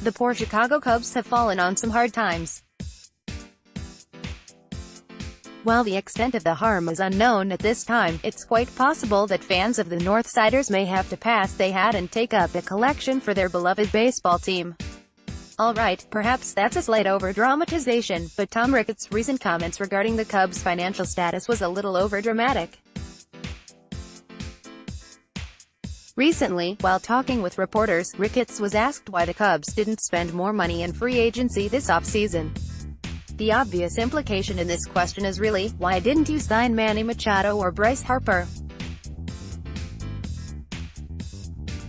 The poor Chicago Cubs have fallen on some hard times. While the extent of the harm is unknown at this time, it's quite possible that fans of the Northsiders may have to pass they had and take up a collection for their beloved baseball team. Alright, perhaps that's a slight overdramatization, but Tom Ricketts' recent comments regarding the Cubs' financial status was a little overdramatic. Recently, while talking with reporters, Ricketts was asked why the Cubs didn't spend more money in free agency this offseason. The obvious implication in this question is really, why didn't you sign Manny Machado or Bryce Harper?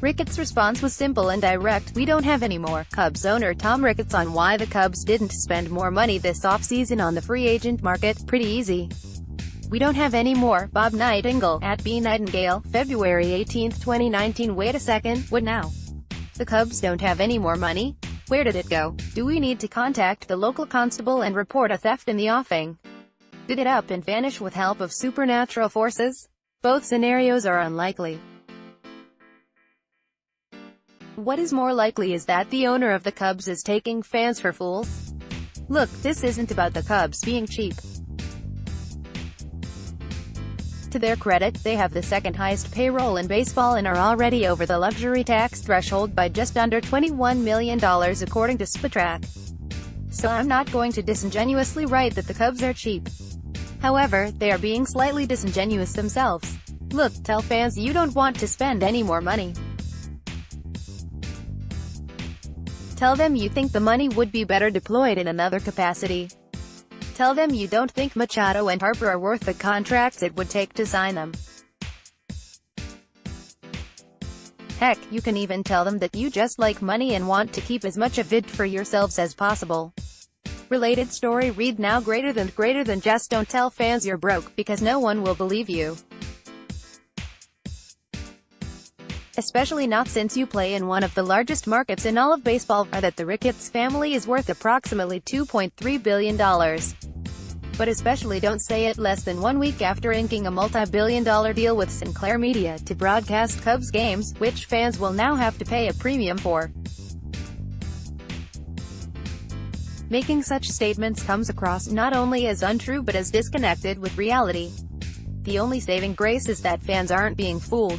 Ricketts' response was simple and direct: we don't have any more. Cubs owner Tom Ricketts on why the Cubs didn't spend more money this offseason on the free agent market: pretty easy. We don't have any more. Bob Nightingale, at B Nightingale, February 18, 2019. Wait a second, what now? The Cubs don't have any more money? Where did it go? Do we need to contact the local constable and report a theft in the offing? Did it up and vanish with help of supernatural forces? Both scenarios are unlikely. What is more likely is that the owner of the Cubs is taking fans for fools. Look, this isn't about the Cubs being cheap. To their credit, they have the second highest payroll in baseball and are already over the luxury tax threshold by just under $21 million according to Spotrac. So I'm not going to disingenuously write that the Cubs are cheap. However, they are being slightly disingenuous themselves. Look, tell fans you don't want to spend any more money. Tell them you think the money would be better deployed in another capacity. Tell them you don't think Machado and Harper are worth the contracts it would take to sign them. Heck, you can even tell them that you just like money and want to keep as much of it for yourselves as possible. Related story: read now. Greater than just don't tell fans you're broke, because no one will believe you. Especially not since you play in one of the largest markets in all of baseball, or that the Ricketts family is worth approximately $2.3 billion. But especially don't say it less than 1 week after inking a multi-billion-dollar deal with Sinclair Media to broadcast Cubs games, which fans will now have to pay a premium for. Making such statements comes across not only as untrue but as disconnected with reality. The only saving grace is that fans aren't being fooled.